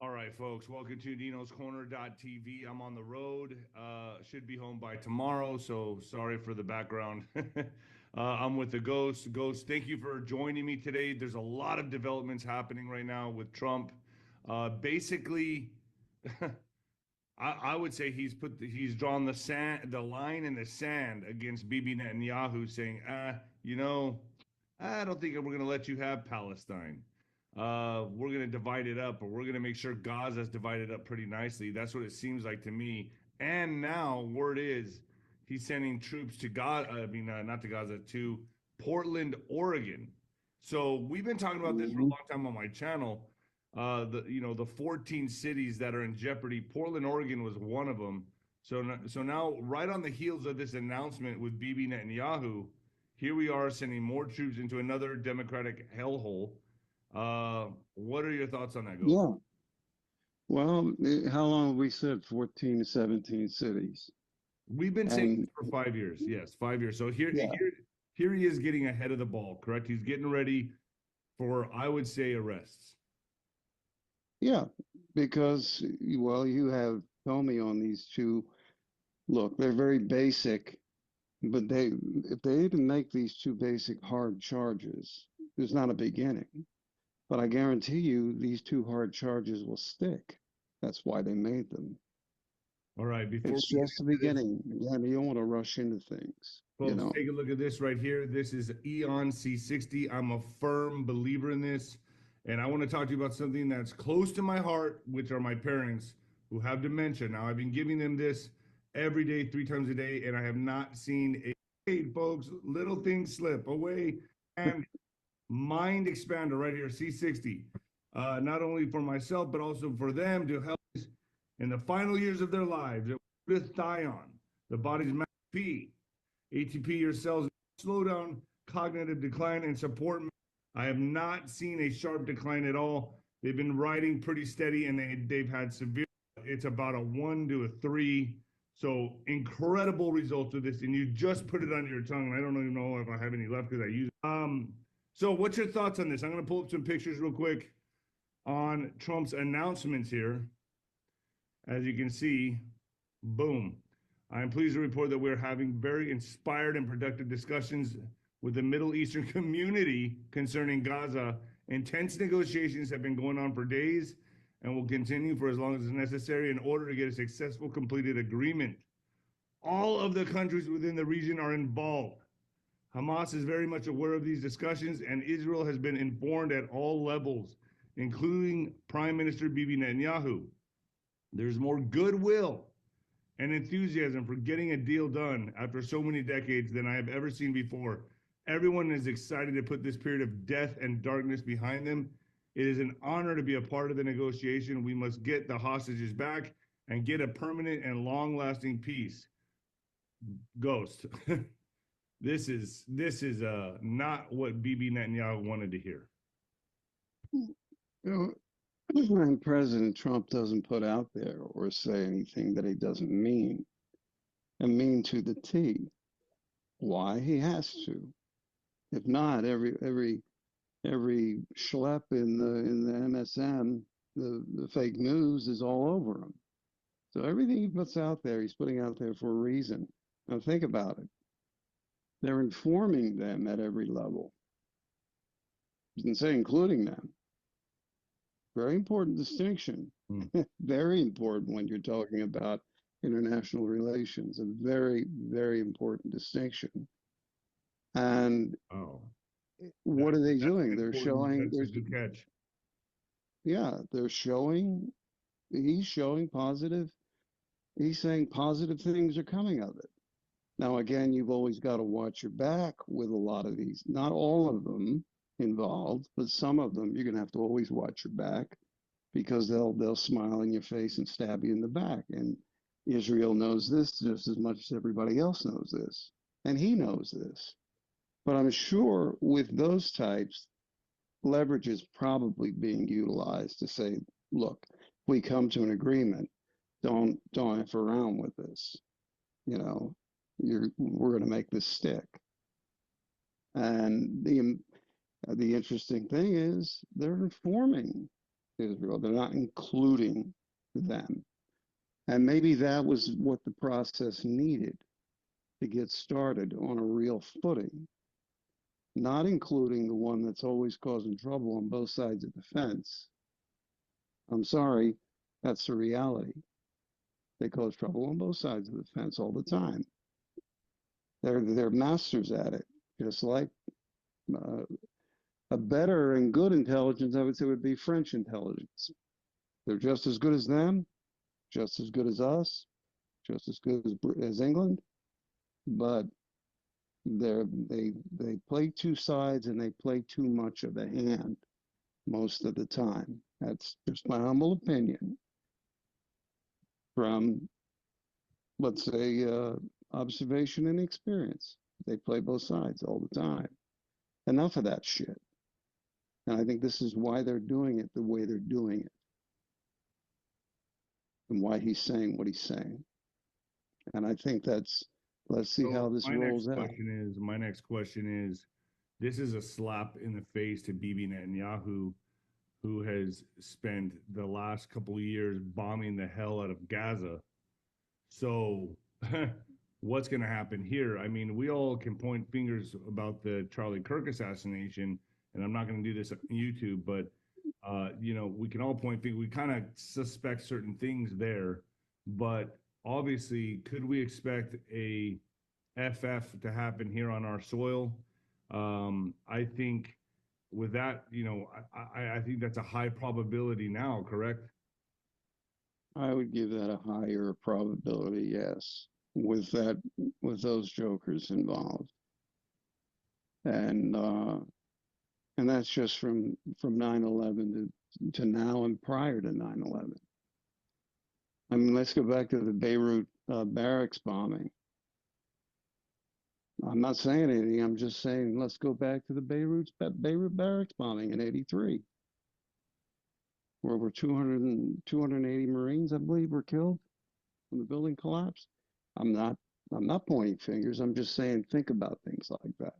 All right, folks, welcome to 𝗬𝗏𝗠𝐺𝗀𝗃. I'm on the road. Should be home by tomorrow, so sorry for the background. I'm with the Ghost. Ghost, thank you for joining me today. There's a lot of developments happening right now with Trump. Basically, I would say he's drawn the line in the sand against Bibi Netanyahu, saying, I don't think we're going to let you have Palestine. We're going to divide it up, or we're going to make sure Gaza's divided up pretty nicely. That's what it seems like to me. And now, word is he's sending troops to Gaza. Not to Gaza, to Portland, Oregon. So we've been talking about this for a long time on my channel. The 14 cities that are in jeopardy. Portland, Oregon was one of them. So now, right on the heels of this announcement with Bibi Netanyahu, here we are sending more troops into another Democratic hellhole. What are your thoughts on that, Ghost? Yeah. Well, how long have we said 14 to 17 cities? We've been saying for 5 years. Yes, 5 years. So here he is getting ahead of the ball, correct? He's getting ready for, I would say, arrests. Yeah, because, well, you have Comey on these two. Look, they're very basic, but if they even make these two basic hard charges, there's not a beginning. But I guarantee you these two hard charges will stick. That's why they made them. All right. It's just the beginning. Yeah, you don't want to rush into things. Folks, take a look at this right here. This is 𝗬𝗏𝗂𝗁𝗍. I'm a firm believer in this. And I want to talk to you about something that's close to my heart, which are my parents who have dementia. Now, I've been giving them this every day, 3 times a day, and I have not seen folks, little things slip away. And mind expander right here, C60. Not only for myself, but also for them to help in the final years of their lives. Glutathione, the body's P. ATP, your cells slow down cognitive decline and support. I have not seen a sharp decline at all. They've been riding pretty steady, and they've had severe. It's about a 1 to a 3. So incredible results of this, and you just put it under your tongue. And I don't even know if I have any left because I use it. So what's your thoughts on this? I'm going to pull up some pictures real quick on Trump's announcements here. As you can see, boom. I am pleased to report that we're having very inspired and productive discussions with the Middle Eastern community concerning Gaza. Intense negotiations have been going on for days and will continue for as long as is necessary in order to get a successful completed agreement. All of the countries within the region are involved. Hamas is very much aware of these discussions, and Israel has been informed at all levels, including Prime Minister Bibi Netanyahu. There's more goodwill and enthusiasm for getting a deal done after so many decades than I have ever seen before. Everyone is excited to put this period of death and darkness behind them. It is an honor to be a part of the negotiation. We must get the hostages back and get a permanent and long-lasting peace. Ghost. This is not what Bibi Netanyahu wanted to hear. And President Trump doesn't put out there or say anything that he doesn't mean, and mean to the T. Why? He has to. If not, every schlep in the MSM, the fake news is all over him. So everything he puts out there, he's putting out there for a reason. Now think about it. They're informing them at every level. You can say including them. Very important distinction. Very important when you're talking about international relations. A very, very important distinction. And what are they doing? They're showing. Yeah, they're showing. He's showing positive. He's saying positive things are coming of it. Now, again, you've always got to watch your back with a lot of these. Not all of them involved, but some of them you're going to have to always watch your back, because they'll smile in your face and stab you in the back. And Israel knows this just as much as everybody else knows this, and he knows this. But I'm sure with those types, leverage is probably being utilized to say, look, if we come to an agreement, don't F around with this. We're going to make this stick. And the interesting thing is they're informing Israel. They're not including them. And maybe that was what the process needed to get started on a real footing, not including the one that's always causing trouble on both sides of the fence. I'm sorry, that's the reality. They cause trouble on both sides of the fence all the time. They're masters at it, just like a better and good intelligence, I would say, would be French intelligence. They're just as good as them, just as good as us, just as good as England, but they play two sides and they play too much of a hand most of the time. That's just my humble opinion from, let's say, observation and experience. They play both sides all the time. Enough of that shit. And I think this is why they're doing it the way they're doing it, and why he's saying what he's saying. And I think that's, let's see how this rolls out. My next question is, this is a slap in the face to Bibi Netanyahu, who has spent the last couple of years bombing the hell out of Gaza. So what's going to happen here? I mean, we all can point fingers about the Charlie Kirk assassination, and I'm not going to do this on YouTube, but you know, we can all point fingers. We kind of suspect certain things there, but obviously, could we expect a FF to happen here on our soil? I think with that, you know, I think that's a high probability now, correct? I would give that a higher probability, yes, with those jokers involved. And that's just from 9/11 to now and prior to 9/11. I mean, let's go back to the Beirut barracks bombing. I'm not saying anything. I'm just saying, let's go back to the Beirut barracks bombing in '83, where over 280 Marines, I believe, were killed when the building collapsed. I'm not pointing fingers. I'm just saying, think about things like that.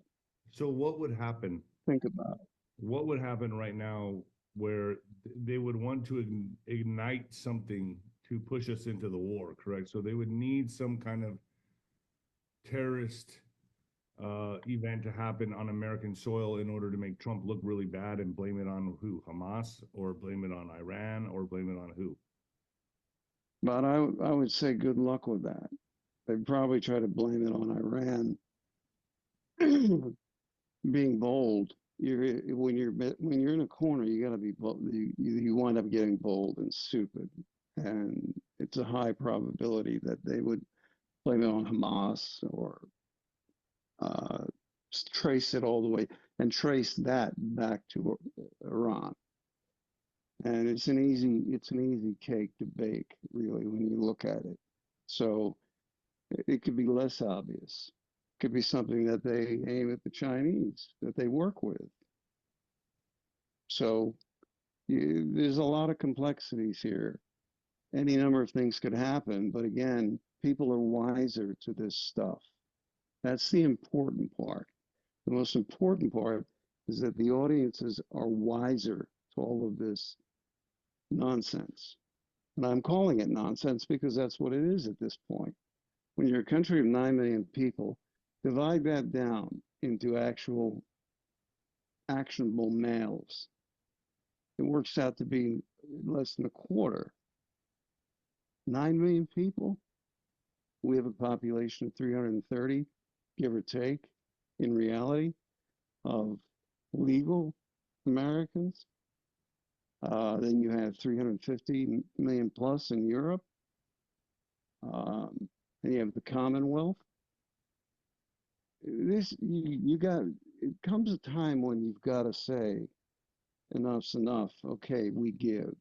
So what would happen? Think about it. What would happen right now where they would want to ignite something to push us into the war, correct? So they would need some kind of terrorist event to happen on American soil in order to make Trump look really bad and blame it on who? Hamas, or blame it on Iran, or blame it on who? But I would say good luck with that. They'd probably try to blame it on Iran. Being bold, when you're in a corner, you got to be bold. You wind up getting bold and stupid, and it's a high probability that they would blame it on Hamas or trace it all the way and trace that back to Iran. And it's an easy cake to bake, really, when you look at it. So it could be less obvious. It could be something that they aim at the Chinese, that they work with. So there's a lot of complexities here. Any number of things could happen, but again, people are wiser to this stuff. That's the important part. The most important part is that the audiences are wiser to all of this nonsense. And I'm calling it nonsense because that's what it is at this point. When you're a country of 9 million people, divide that down into actual actionable males. It works out to be less than a quarter. 9 million people. We have a population of 330, give or take, in reality, of legal Americans. Then you have 350 million plus in Europe. And you have the Commonwealth. It comes a time when you've got to say, enough's enough. Okay, we give.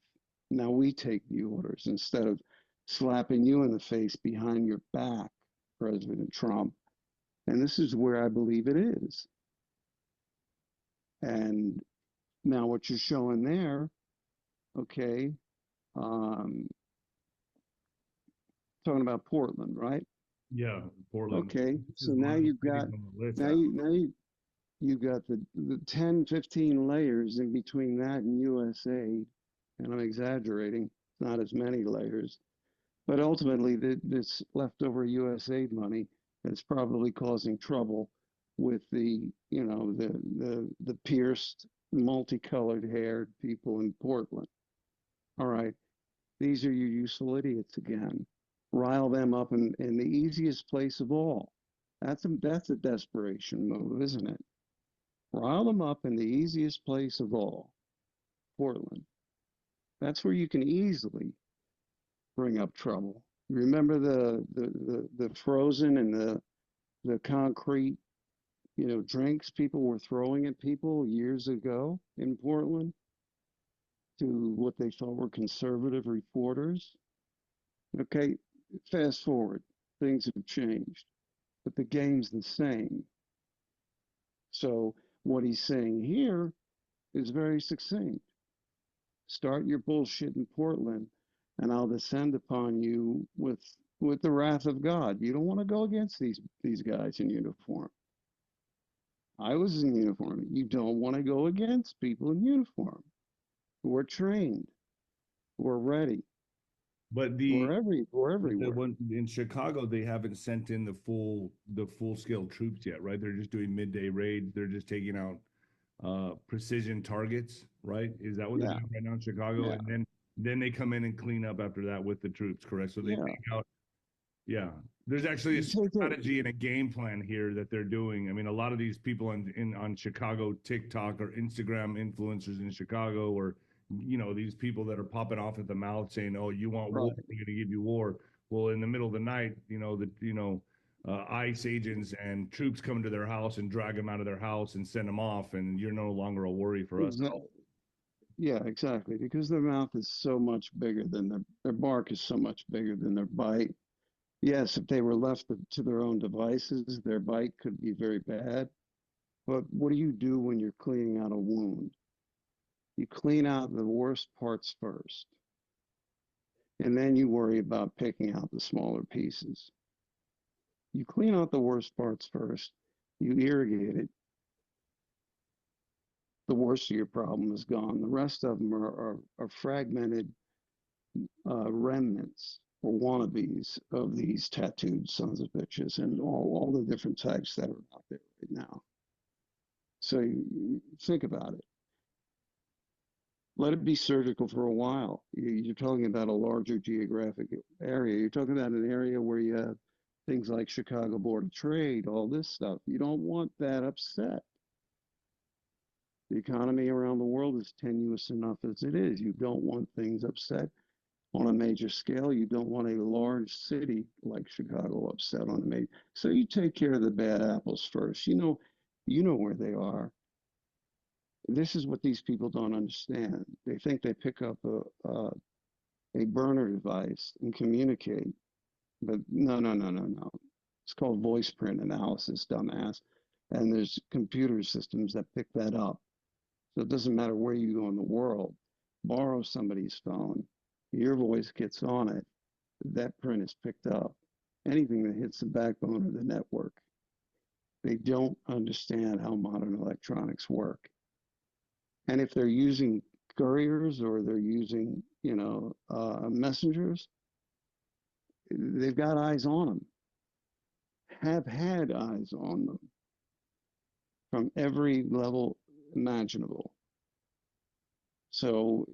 Now we take the orders instead of slapping you in the face behind your back, President Trump. And this is where I believe it is. And now what you're showing there, okay, talking about Portland, right? Yeah, Portland. Okay, so now you've got you've got the 10, 15 layers in between that and USA and I'm exaggerating, not as many layers, but ultimately this leftover US aid money is probably causing trouble with the pierced, multicolored haired people in Portland. All right, these are your useful idiots again. Rile them up in the easiest place of all. That's a desperation move, isn't it? Rile them up in the easiest place of all, Portland. That's where you can easily bring up trouble. Remember the frozen and the concrete, drinks people were throwing at people years ago in Portland to what they thought were conservative reporters. Okay, fast forward, things have changed, but the game's the same. So what he's saying here is very succinct. Start your bullshit in Portland, and I'll descend upon you with the wrath of God. You don't want to go against these guys in uniform. I was in uniform. You don't want to go against people in uniform who are trained, who are ready, But who the are the everywhere. one in Chicago, they haven't sent in the full scale troops yet, right? They're just doing midday raids. They're just taking out precision targets, right? Is that what they're Yeah, doing right now in Chicago? yeah, And then they come in and clean up after that with the troops, correct? So they yeah. take out, yeah. There's actually a You take it. strategy and a game plan here that they're doing. I mean, a lot of these people on Chicago TikTok or Instagram influencers in Chicago, or these people that are popping off at the mouth saying, "Oh, you want war? Right. We're going to give you war." Well, in the middle of the night, ICE agents and troops come to their house and drag them out of their house and send them off, and you're no longer a worry for us at Exactly. all. Yeah, exactly. Because their mouth is so much bigger than their bark is so much bigger than their bite. Yes, if they were left to their own devices, their bite could be very bad. But what do you do when you're cleaning out a wound? You clean out the worst parts first, and then you worry about picking out the smaller pieces. You clean out the worst parts first, you irrigate it, the worst of your problem is gone. The rest of them are fragmented remnants or wannabes of these tattooed sons of bitches and all the different types that are out there right now. So you think about it. Let it be surgical for a while. You're talking about a larger geographic area. You're talking about an area where you have things like Chicago Board of Trade, all this stuff. You don't want that upset. The economy around the world is tenuous enough as it is. You don't want things upset on a major scale. You don't want a large city like Chicago upset on a major. So you take care of the bad apples first. You know where they are. This is what these people don't understand. They think they pick up a burner device and communicate, but no, no, no, no, no. It's called voice print analysis, dumbass. And there's computer systems that pick that up. So it doesn't matter where you go in the world. Borrow somebody's phone, your voice gets on it, that print is picked up. Anything that hits the backbone of the network. They don't understand how modern electronics work. And if they're using couriers or they're using, messengers, they've got eyes on them, have had eyes on them from every level imaginable. So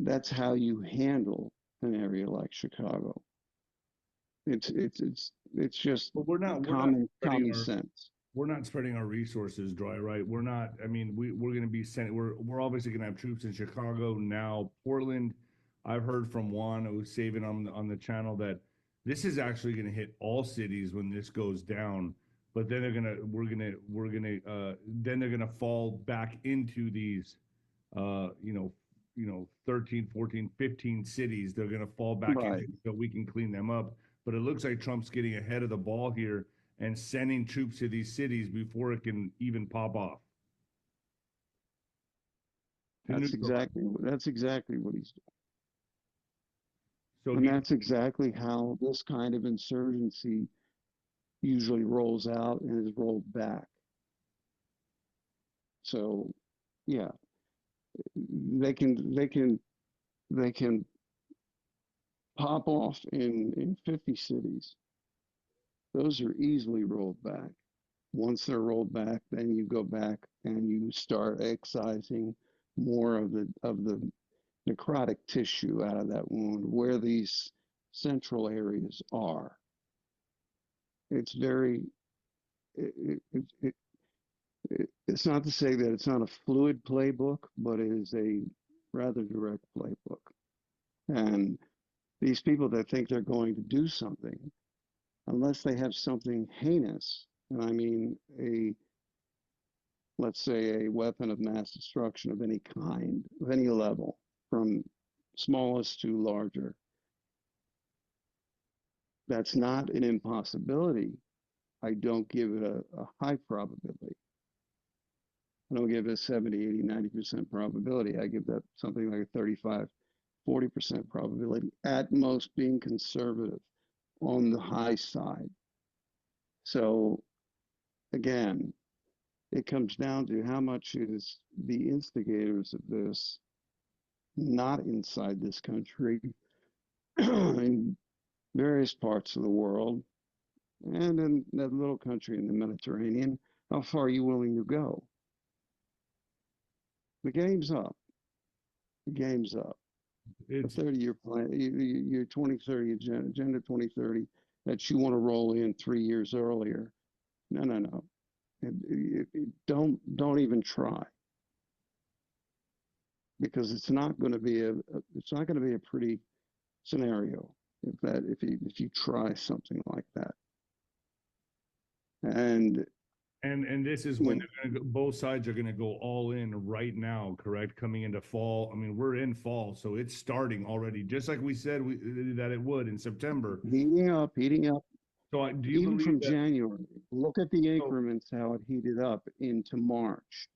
that's how you handle an area like Chicago. It's just But common sense. we're not spreading our resources dry, right? We're not. I mean, we're going to be sending. We're obviously going to have troops in Chicago now, Portland. I've heard from Juan who's saving on the channel that this is actually going to hit all cities when this goes down. But then then they're gonna fall back into these, uh, you know, 13, 14, 15 cities. They're gonna fall back into Right. so we can clean them up. But it looks like Trump's getting ahead of the ball here and sending troops to these cities before it can even pop off to neutralize. That's exactly what he's So doing. And he, that's exactly how this kind of insurgency usually rolls out and is rolled back. So, yeah, they can pop off in 50 cities. Those are easily rolled back. Once they're rolled back, then you go back and you start excising more of the necrotic tissue out of that wound where these central areas are. It's very, it's not to say that it's not a fluid playbook, but it is a rather direct playbook. And these people that think they're going to do something, unless they have something heinous, and I mean let's say a weapon of mass destruction of any kind, of any level, from smallest to larger, that's not an impossibility. I don't give it a high probability. I don't give it a 70, 80, 90% probability. I give that something like a 35, 40% probability, at most, being conservative on the high side. So again, it comes down to how much is the instigators of this not inside this country, in various parts of the world, and in that little country in the Mediterranean, how far are you willing to go? The game's up. The game's up. It's A 30-year plan, your 2030 agenda 2030 that you want to roll in 3 years earlier. No. Don't even try, because it's not going to be a pretty scenario if you try something like that. And this is when they're gonna go, both sides are gonna go all in right now, correct? Coming into fall. I mean, we're in fall, so it's starting already, just like we said that it would in September. heating up. So do you Even believe from that? January, look at the increments, how it heated up into March,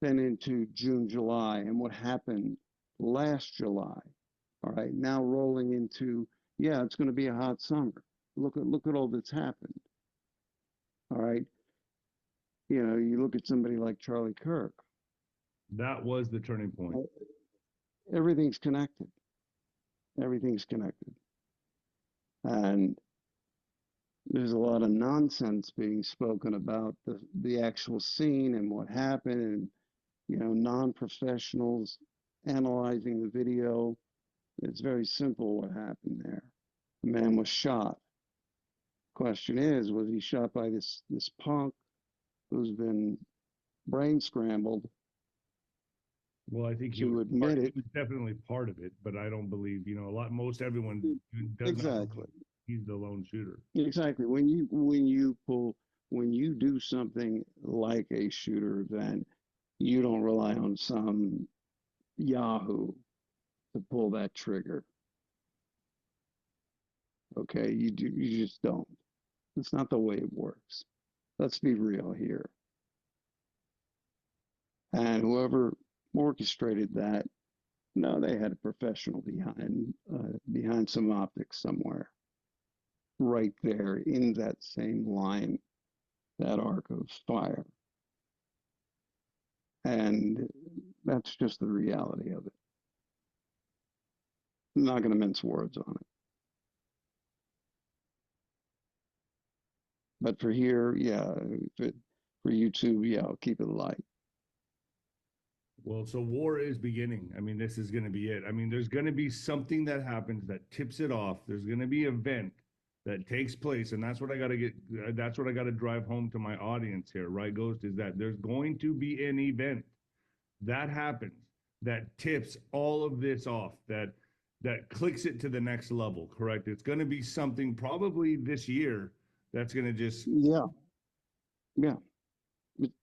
then into June, July, and what happened last July. All right, now rolling into, yeah, it's going to be a hot summer. Look at all that's happened. All right, you look at somebody like Charlie Kirk. That was the turning point. Everything's connected. Everything's connected, and there's a lot of nonsense being spoken about the actual scene and what happened, and non-professionals analyzing the video. It's very simple what happened there. The man was shot. Question is, was he shot by this punk who's been brain scrambled? Well, I think he was definitely part of it, but I don't believe, most everyone does exactly. not believe he's the lone shooter. Exactly. When you do something like a shooter event, you don't rely on some Yahoo to pull that trigger. Okay, you just don't. It's not the way it works. Let's be real here. And whoever orchestrated that, no, they had a professional behind some optics somewhere, right there in that same line, that arc of fire. And that's just the reality of it. I'm not going to mince words on it. But for here, yeah, for YouTube, yeah, I'll keep it light. Well, so war is beginning. I mean, this is going to be it. I mean, there's going to be something that happens that tips it off. There's going to be an event that takes place, and that's what I got to drive home to my audience here, right, Ghost, is that there's going to be an event that happens that tips all of this off, that clicks it to the next level, correct? It's going to be something probably this year that's going to just... Yeah.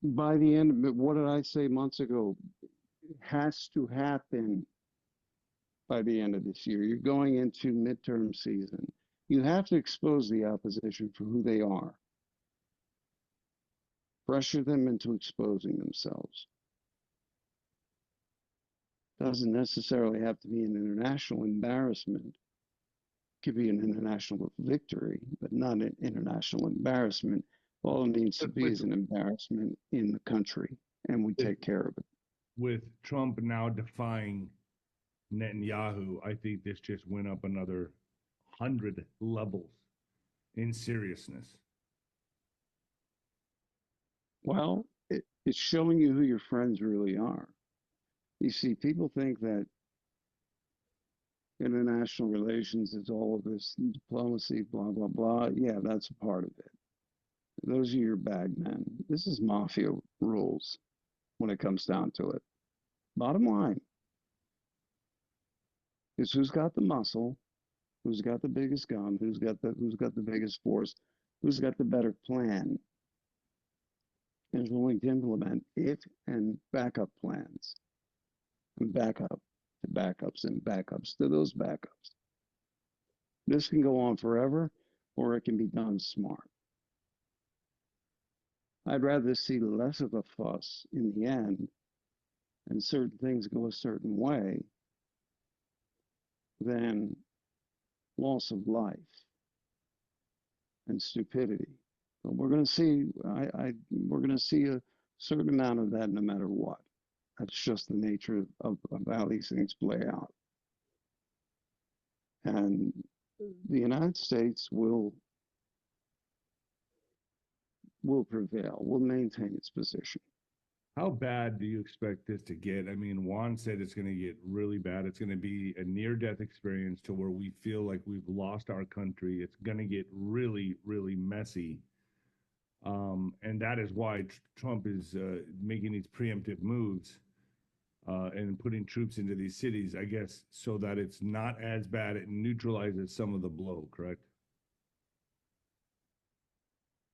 By the end, what did I say months ago? It has to happen by the end of this year. You're going into midterm season. You have to expose the opposition for who they are. Pressure them into exposing themselves. Doesn't necessarily have to be an international embarrassment. It could be an international victory, but not an international embarrassment. All it needs to be is an embarrassment in the country, and we take care of it. with Trump now defying Netanyahu, I think this just went up another 100 levels in seriousness. Well, it's showing you who your friends really are. You see, people think that international relations is all of this diplomacy, blah, blah, blah. Yeah, that's a part of it. Those are your bag men. This is mafia rules when it comes down to it. Bottom line is who's got the muscle, who's got the biggest gun, who's got the biggest force, who's got the better plan, and is willing to implement it and backup plans and backup to backups and backups to those backups. This can go on forever, or it can be done smart. I'd rather see less of a fuss in the end and certain things go a certain way than loss of life and stupidity. But we're going to see, we're going to see a certain amount of that no matter what. That's just the nature of how these things play out. And the United States will prevail, will maintain its position. How bad do you expect this to get? I mean, Juan said it's going to get really bad. It's going to be a near-death experience to where we feel like we've lost our country. It's going to get really, really messy. And that is why Trump is making these preemptive moves and putting troops into these cities, I guess, so that it's not as bad. It neutralizes some of the blow, correct?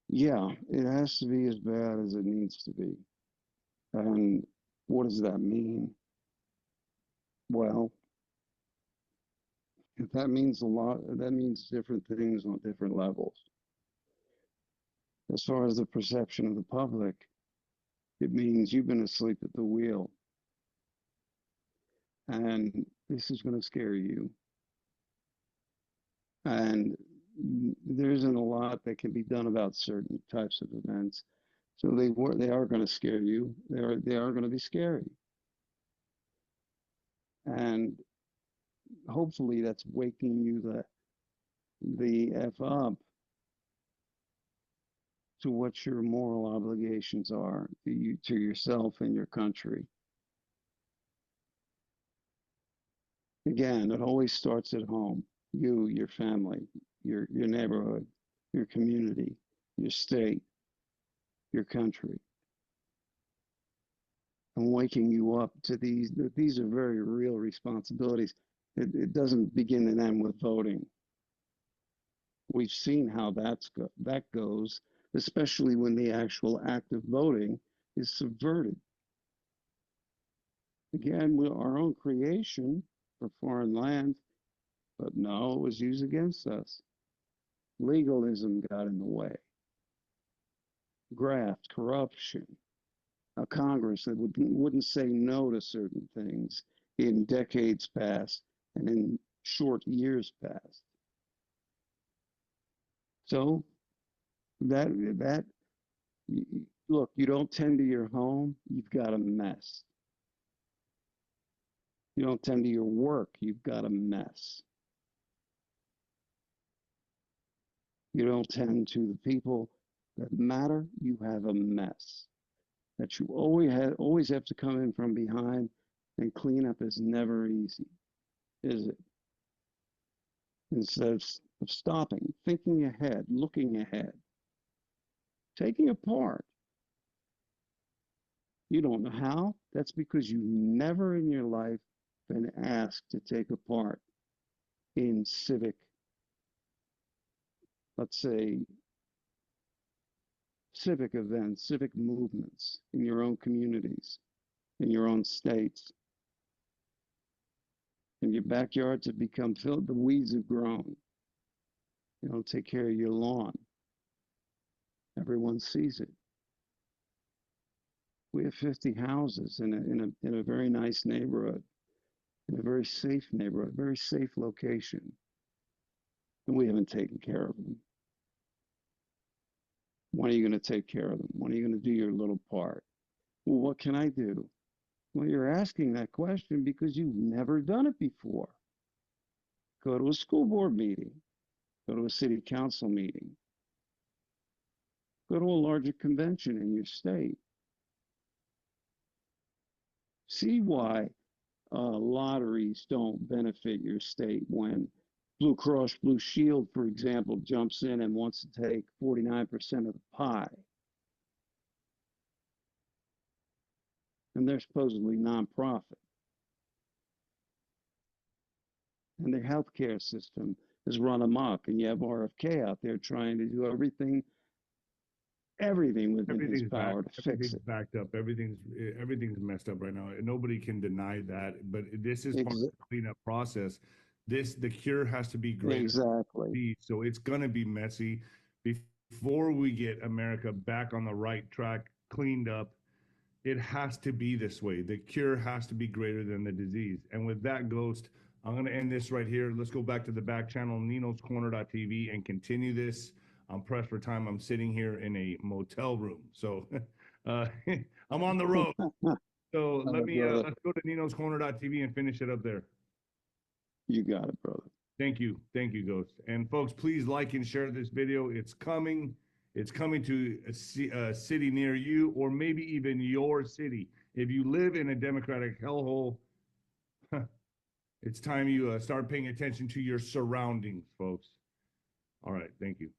Yeah, it has to be as bad as it needs to be. And what does that mean? Well, if that means a lot, that means different things on different levels. As far as the perception of the public, it means you've been asleep at the wheel. And this is going to scare you. And there isn't a lot that can be done about certain types of events. So they are going to scare you. They are going to be scary. And hopefully that's waking you the F up to what your moral obligations are to yourself and your country. Again, it always starts at home. You, your family, your neighborhood, your community, your state, your country. And waking you up to these are very real responsibilities. It doesn't begin and end with voting. We've seen how that goes, especially when the actual act of voting is subverted. Again, we're our own creation for foreign land, but no, it was used against us. Legalism got in the way. Graft, corruption, a Congress that wouldn't say no to certain things in decades past and in short years past. So that look, you don't tend to your home, you've got a mess. You don't tend to your work, you've got a mess. You don't tend to the people that matter, you have a mess. That you always have to come in from behind and clean up is never easy, is it? Instead of stopping, thinking ahead, looking ahead, taking apart. You don't know how? That's because you never in your life been asked to take a part in civic, let's say, civic events, civic movements in your own communities, in your own states. In your backyards have become filled, the weeds have grown. You don't take care of your lawn. Everyone sees it. We have 50 houses in a very nice neighborhood, in a very safe neighborhood, very safe location. And we haven't taken care of them. When are you going to take care of them? When are you going to do your little part? Well, what can I do? Well, you're asking that question because you've never done it before. Go to a school board meeting, go to a city council meeting, go to a larger convention in your state. See why lotteries don't benefit your state when Blue Cross Blue Shield, for example, jumps in and wants to take 49% of the pie. And they're supposedly nonprofit. And their healthcare system is run amok. And you have RFK out there trying to do everything within his power to fix it. Backed up. Everything's messed up right now. Nobody can deny that. But this is part of the cleanup process. The cure has to be great. Exactly. So it's gonna be messy before we get America back on the right track, cleaned up. It has to be this way. The cure has to be greater than the disease. And with that, Ghost, I'm going to end this right here. Let's go back to the back channel, Nino'sCorner.tv, and continue this. I'm pressed for time. I'm sitting here in a motel room. So I'm on the road. So let's go to Nino'sCorner.tv and finish it up there. You got it, brother. Thank you. Thank you, Ghost. And folks, please like and share this video. It's coming. It's coming to a city near you, or maybe even your city. If you live in a Democratic hellhole, it's time you start paying attention to your surroundings, folks. All right. Thank you.